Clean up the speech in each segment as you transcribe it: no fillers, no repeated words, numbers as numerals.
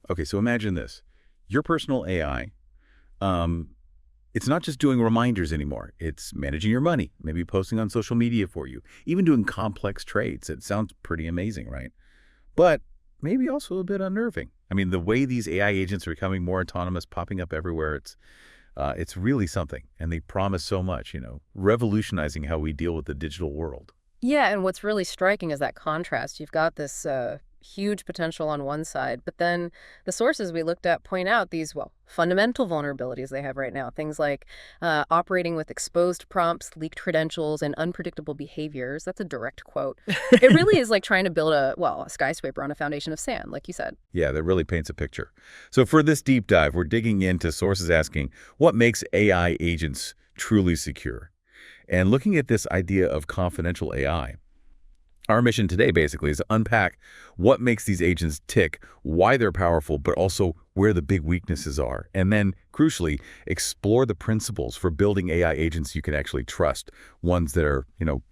Okay, so imagine this. Your personal AI, it's not just doing reminders anymore. It's managing your money, maybe posting on social media for you, even doing complex trades. It sounds pretty amazing, right? But maybe also a bit unnerving. I mean, the way these AI agents are becoming more autonomous, popping up everywhere, it's really something. And they promise so much, revolutionizing how we deal with the digital world. Yeah, and what's really striking is that contrast. You've got this huge potential on one side, but then the sources we looked at point out these, well, fundamental vulnerabilities they have right now. Things like operating with exposed prompts, leaked credentials, and unpredictable behaviors. That's a direct quote. It really is like trying to build a skyscraper on a foundation of sand, like you said. Yeah, that really paints a picture. So for this deep dive, we're digging into sources asking, what makes AI agents truly secure? And looking at this idea of confidential AI, our mission today basically is to unpack what makes these agents tick, why they're powerful, but also where the big weaknesses are. And then, crucially, explore the principles for building AI agents you can actually trust, ones that are,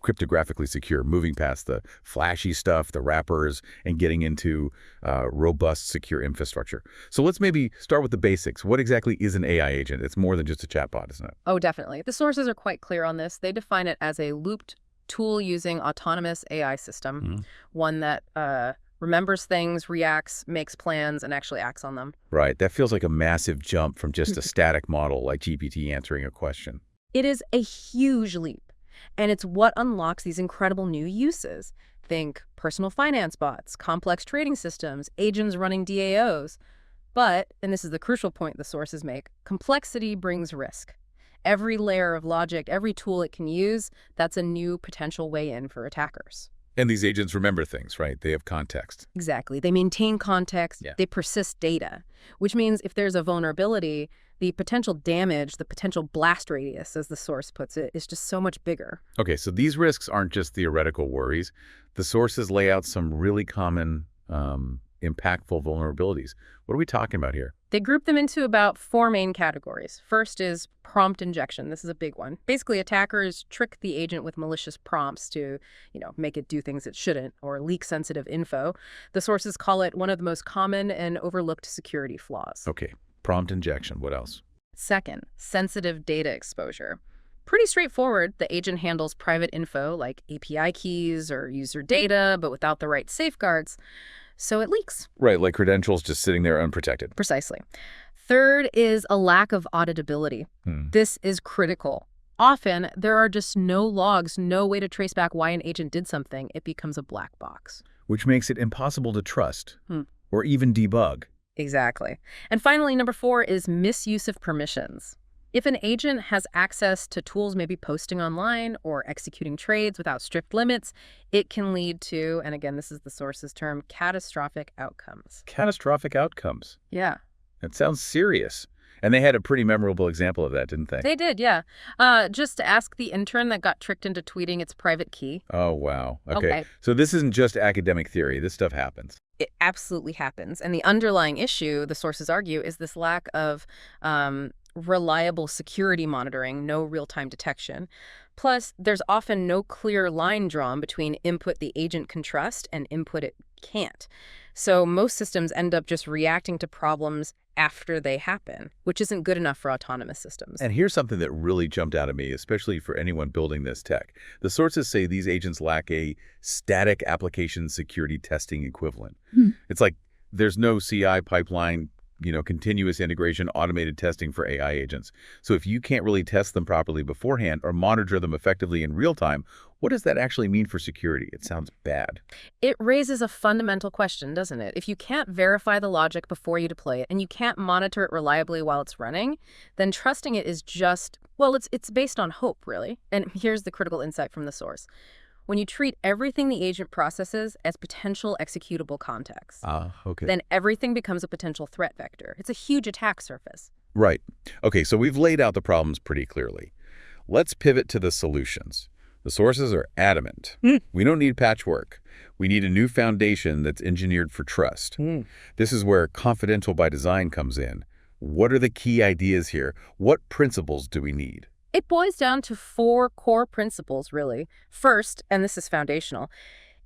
cryptographically secure, moving past the flashy stuff, the wrappers, and getting into robust, secure infrastructure. So let's maybe start with the basics. What exactly is an AI agent? It's more than just a chatbot, isn't it? Oh, definitely. The sources are quite clear on this. They define it as a looped tool-using autonomous AI system, one that remembers things, reacts, makes plans, and actually acts on them. Right. That feels like a massive jump from just a static model like GPT answering a question. It is a huge leap, and it's what unlocks these incredible new uses. Think personal finance bots, complex trading systems, agents running DAOs. But, and this is the crucial point the sources make, complexity brings risk. Every layer of logic, every tool it can use, that's a new potential way in for attackers. And these agents remember things, right? They have context. Exactly. They maintain context. Yeah. They persist data, which means if there's a vulnerability, the potential damage, the potential blast radius, as the source puts it, is just so much bigger. Okay, so these risks aren't just theoretical worries. The sources lay out some really common, impactful vulnerabilities. What are we talking about here? They group them into about 4 main categories. First is prompt injection. This is a big one. Basically, attackers trick the agent with malicious prompts to, make it do things it shouldn't or leak sensitive info. The sources call it one of the most common and overlooked security flaws. Okay, prompt injection. What else? Second, sensitive data exposure. Pretty straightforward. The agent handles private info like API keys or user data, but without the right safeguards. So it leaks. Right, like credentials just sitting there unprotected. Precisely. Third is a lack of auditability. This is critical. Often, there are just no logs, no way to trace back why an agent did something. It becomes a black box. Which makes it impossible to trust or even debug. Exactly. And finally, number 4 is misuse of permissions. If an agent has access to tools maybe posting online or executing trades without strict limits, it can lead to, and again, this is the source's term, catastrophic outcomes. Catastrophic outcomes. Yeah. That sounds serious. And they had a pretty memorable example of that, didn't they? They did, yeah. Just ask the intern that got tricked into tweeting its private key. Oh, wow. Okay. So this isn't just academic theory. This stuff happens. It absolutely happens. And the underlying issue, the sources argue, is this lack of reliable security monitoring, no real-time detection. Plus, there's often no clear line drawn between input the agent can trust and input it can't. So most systems end up just reacting to problems after they happen, which isn't good enough for autonomous systems. And here's something that really jumped out at me, especially for anyone building this tech. The sources say these agents lack a static application security testing equivalent. It's like there's no CI pipeline, continuous integration, automated testing for AI agents. So if you can't really test them properly beforehand or monitor them effectively in real time, what does that actually mean for security? It sounds bad. It raises a fundamental question, doesn't it? If you can't verify the logic before you deploy it and you can't monitor it reliably while it's running, then trusting it is just, well, it's based on hope, really. And here's the critical insight from the source. When you treat everything the agent processes as potential executable context, okay. then everything becomes a potential threat vector. It's a huge attack surface. Right. Okay, so we've laid out the problems pretty clearly. Let's pivot to the solutions. The sources are adamant. We don't need patchwork. We need a new foundation that's engineered for trust. This is where confidential by design comes in. What are the key ideas here? What principles do we need? It boils down to 4 core principles, really. First, and this is foundational,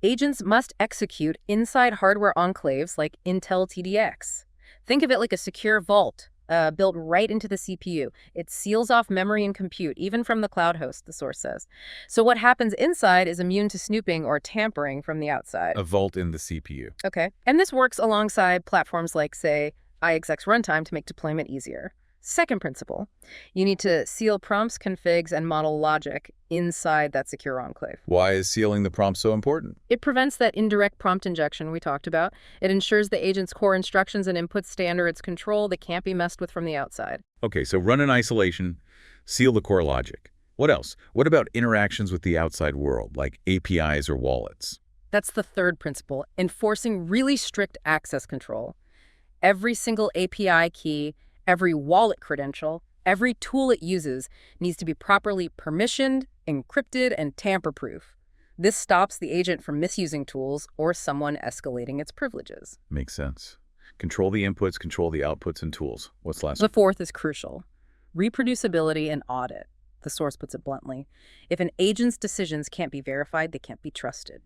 agents must execute inside hardware enclaves like Intel TDX. Think of it like a secure vault built right into the CPU. It seals off memory and compute, even from the cloud host, the source says. So what happens inside is immune to snooping or tampering from the outside. A vault in the CPU. Okay. And this works alongside platforms like, say, iExec's runtime to make deployment easier. Second principle, you need to seal prompts, configs, and model logic inside that secure enclave. Why is sealing the prompt so important? It prevents that indirect prompt injection we talked about. It ensures the agent's core instructions and inputs stay under its control. They can't be messed with from the outside. Okay, so run in isolation, seal the core logic. What else? What about interactions with the outside world, like APIs or wallets? That's the third principle, enforcing really strict access control. Every single API key, every wallet credential, every tool it uses needs to be properly permissioned, encrypted, and tamper-proof. This stops the agent from misusing tools or someone escalating its privileges. Makes sense. Control the inputs, control the outputs and tools. What's the last The one? fourth is crucial. Reproducibility and audit. The source puts it bluntly. If an agent's decisions can't be verified, they can't be trusted.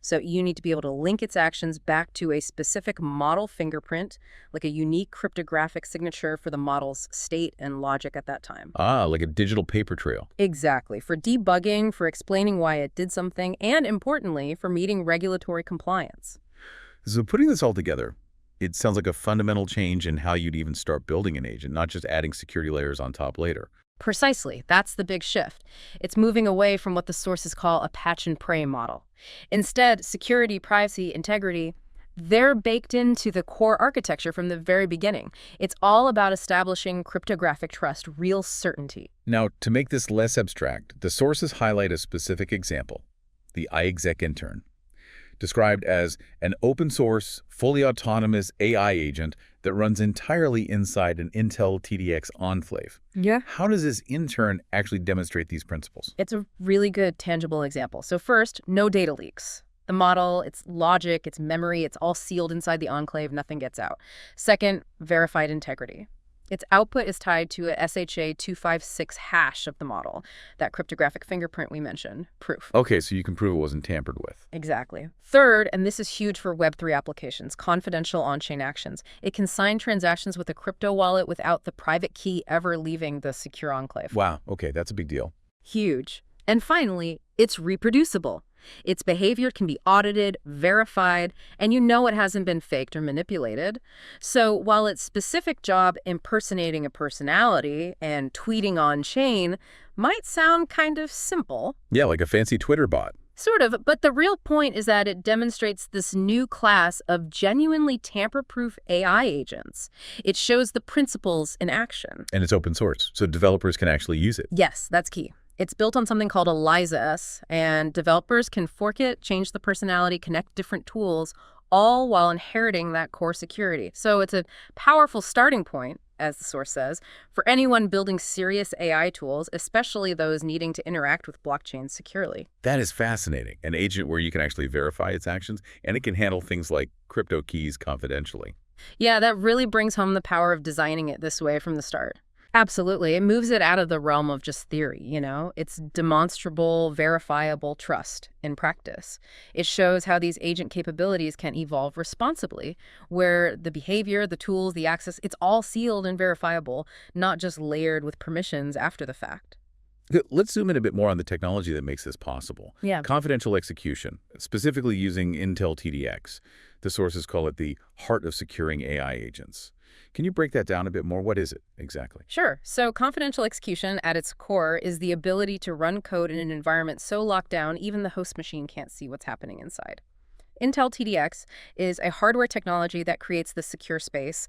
So you need to be able to link its actions back to a specific model fingerprint, like a unique cryptographic signature for the model's state and logic at that time. Ah, like a digital paper trail. Exactly. For debugging, for explaining why it did something, and importantly, for meeting regulatory compliance. So putting this all together, it sounds like a fundamental change in how you'd even start building an agent, not just adding security layers on top later. Precisely. That's the big shift. It's moving away from what the sources call a patch and pray model. Instead, security, privacy, integrity, they're baked into the core architecture from the very beginning. It's all about establishing cryptographic trust, real certainty. Now, to make this less abstract, the sources highlight a specific example, the iExec intern, described as an open-source, fully autonomous AI agent that runs entirely inside an Intel TDX enclave. Yeah. How does this intern actually demonstrate these principles? It's a really good, tangible example. So first, no data leaks. The model, its logic, its memory, it's all sealed inside the enclave, nothing gets out. Second, verified integrity. Its output is tied to a SHA-256 hash of the model, that cryptographic fingerprint we mentioned, proof. Okay, so you can prove it wasn't tampered with. Exactly. Third, and this is huge for Web3 applications, confidential on-chain actions. It can sign transactions with a crypto wallet without the private key ever leaving the secure enclave. Wow, okay, that's a big deal. Huge. And finally, it's reproducible. Its behavior can be audited, verified, and you know it hasn't been faked or manipulated. So while its specific job impersonating a personality and tweeting on-chain might sound kind of simple. Yeah, like a fancy Twitter bot. Sort of, but the real point is that it demonstrates this new class of genuinely tamper-proof AI agents. It shows the principles in action. And it's open source, so developers can actually use it. Yes, that's key. It's built on something called ElizaOS, and developers can fork it, change the personality, connect different tools, all while inheriting that core security. So it's a powerful starting point, as the source says, for anyone building serious AI tools, especially those needing to interact with blockchains securely. That is fascinating. An agent where you can actually verify its actions, and it can handle things like crypto keys confidentially. Yeah, that really brings home the power of designing it this way from the start. Absolutely. It moves it out of the realm of just theory, you know? It's demonstrable, verifiable trust in practice. It shows how these agent capabilities can evolve responsibly, where the behavior, the tools, the access, it's all sealed and verifiable, not just layered with permissions after the fact. Let's zoom in a bit more on the technology that makes this possible. Yeah. Confidential execution, specifically using Intel TDX. The sources call it the heart of securing AI agents. Can you break that down a bit more? What is it exactly? Sure. So confidential execution at its core is the ability to run code in an environment so locked down even the host machine can't see what's happening inside. Intel TDX is a hardware technology that creates this secure space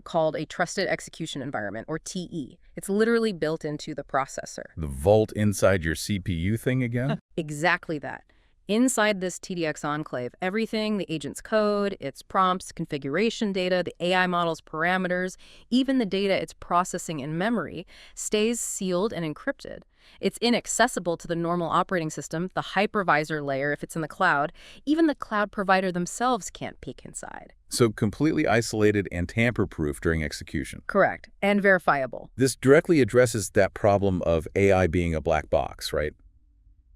called a trusted execution environment, or TE. It's literally built into the processor. The vault inside your CPU thing again? Exactly that. Inside this TDX enclave, everything, the agent's code, its prompts, configuration data, the AI model's parameters, even the data it's processing in memory, stays sealed and encrypted. It's inaccessible to the normal operating system, the hypervisor layer if it's in the cloud. Even the cloud provider themselves can't peek inside. So completely isolated and tamper-proof during execution. Correct. And verifiable. This directly addresses that problem of AI being a black box, right?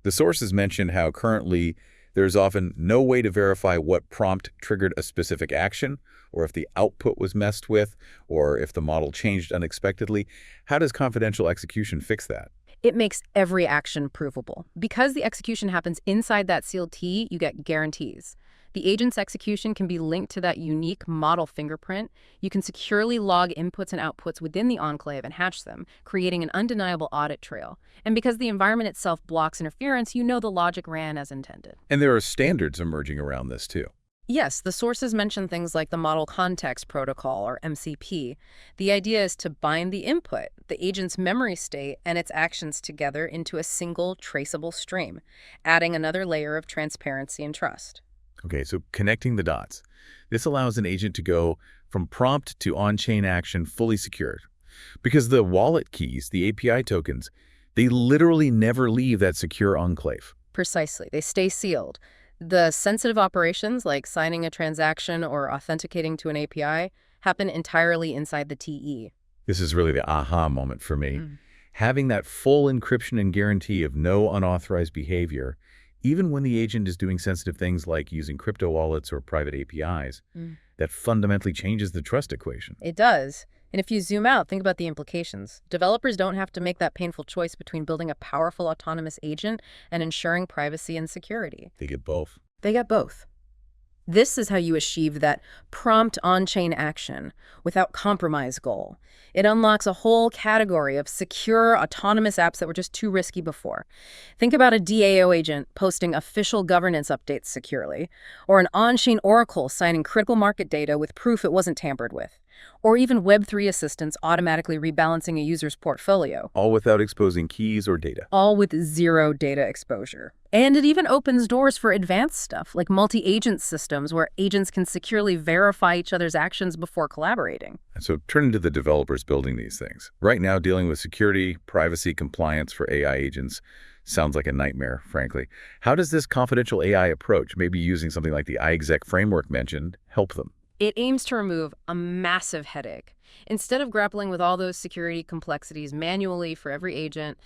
The sources mentioned how currently There's often no way to verify what prompt triggered a specific action, or if the output was messed with, or if the model changed unexpectedly. How does confidential execution fix that? It makes every action provable. Because the execution happens inside that sealed key, you get guarantees. The agent's execution can be linked to that unique model fingerprint. You can securely log inputs and outputs within the enclave and hatch them, creating an undeniable audit trail. And because the environment itself blocks interference, you know the logic ran as intended. And there are standards emerging around this too. Yes, the sources mention things like the Model Context Protocol, or MCP. The idea is to bind the input, the agent's memory state, and its actions together into a single traceable stream, adding another layer of transparency and trust. Okay, so connecting the dots. This allows an agent to go from prompt to on-chain action fully secured. Because the wallet keys, the API tokens, they literally never leave that secure enclave. Precisely. They stay sealed. The sensitive operations, like signing a transaction or authenticating to an API, happen entirely inside the TE. This is really the aha moment for me. Having that full encryption and guarantee of no unauthorized behavior, even when the agent is doing sensitive things like using crypto wallets or private APIs, that fundamentally changes the trust equation. It does. And if you zoom out, think about the implications. Developers don't have to make that painful choice between building a powerful autonomous agent and ensuring privacy and security. They get both. They get both. This is how you achieve that prompt on-chain action without compromise goal. It unlocks a whole category of secure, autonomous apps that were just too risky before. Think about a DAO agent posting official governance updates securely, or an on-chain oracle signing critical market data with proof it wasn't tampered with, or even Web3 assistants automatically rebalancing a user's portfolio. All without exposing keys or data. All with zero data exposure. And it even opens doors for advanced stuff, like multi-agent systems where agents can securely verify each other's actions before collaborating. And so turning to the developers building these things. Right now, dealing with security, privacy, compliance for AI agents sounds like a nightmare, frankly. How does this confidential AI approach, maybe using something like the iExec framework mentioned, help them? It aims to remove a massive headache. Instead of grappling with all those security complexities manually for every agent,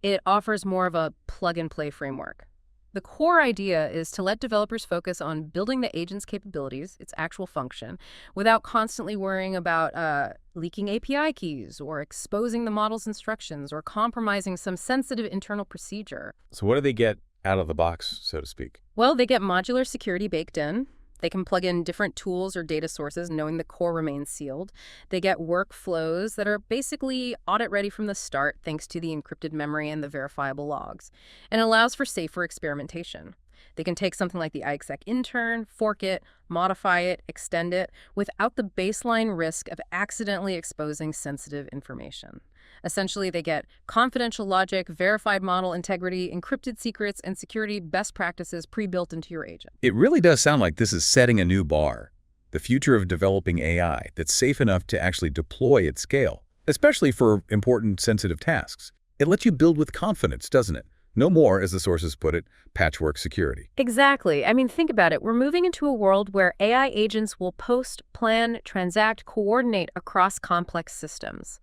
it offers more of a plug-and-play framework. The core idea is to let developers focus on building the agent's capabilities, its actual function, without constantly worrying about leaking API keys or exposing the model's instructions or compromising some sensitive internal procedure. So what do they get out of the box, so to speak? Well, they get modular security baked in. They can plug in different tools or data sources knowing the core remains sealed. They get workflows that are basically audit-ready from the start thanks to the encrypted memory and the verifiable logs, and allows for safer experimentation. They can take something like the iExec intern, fork it, modify it, extend it, without the baseline risk of accidentally exposing sensitive information. Essentially, they get confidential logic, verified model integrity, encrypted secrets, and security best practices pre-built into your agent. It really does sound like this is setting a new bar. The future of developing AI that's safe enough to actually deploy at scale, especially for important sensitive tasks. It lets you build with confidence, doesn't it? No more, as the sources put it, patchwork security. Exactly. I mean, think about it. We're moving into a world where AI agents will post, plan, transact, coordinate across complex systems.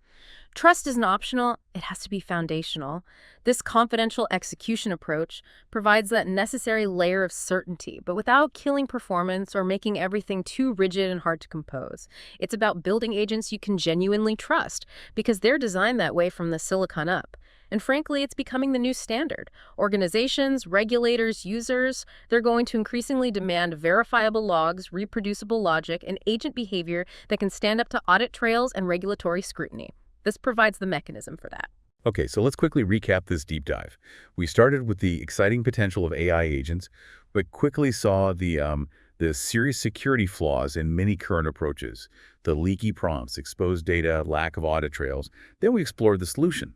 Trust isn't optional, it has to be foundational. This confidential execution approach provides that necessary layer of certainty, but without killing performance or making everything too rigid and hard to compose. It's about building agents you can genuinely trust, because they're designed that way from the silicon up. And frankly, it's becoming the new standard. Organizations, regulators, users, they're going to increasingly demand verifiable logs, reproducible logic, and agent behavior that can stand up to audit trails and regulatory scrutiny. This provides the mechanism for that. Okay, so let's quickly recap this deep dive. We started with the exciting potential of AI agents, but quickly saw the serious security flaws in many current approaches, the leaky prompts, exposed data, lack of audit trails. Then we explored the solution,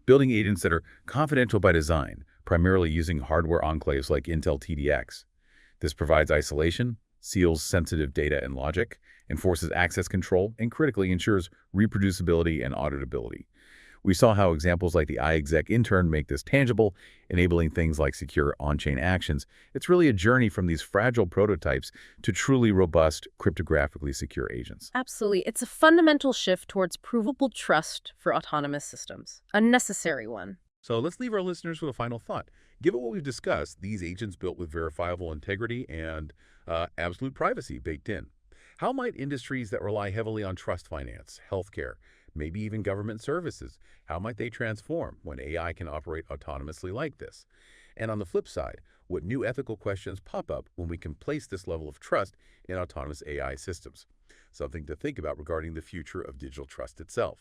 building agents that are confidential by design, primarily using hardware enclaves like Intel TDX. This provides isolation, seals sensitive data and logic, enforces access control, and critically ensures reproducibility and auditability. We saw how examples like the iExec intern make this tangible, enabling things like secure on-chain actions. It's really a journey from these fragile prototypes to truly robust, cryptographically secure agents. Absolutely. It's a fundamental shift towards provable trust for autonomous systems. A necessary one. So let's leave our listeners with a final thought. Given what we've discussed, these agents built with verifiable integrity and absolute privacy baked in. How might industries that rely heavily on trust finance, healthcare, maybe even government services, how might they transform when AI can operate autonomously like this? And on the flip side, what new ethical questions pop up when we can place this level of trust in autonomous AI systems? Something to think about regarding the future of digital trust itself.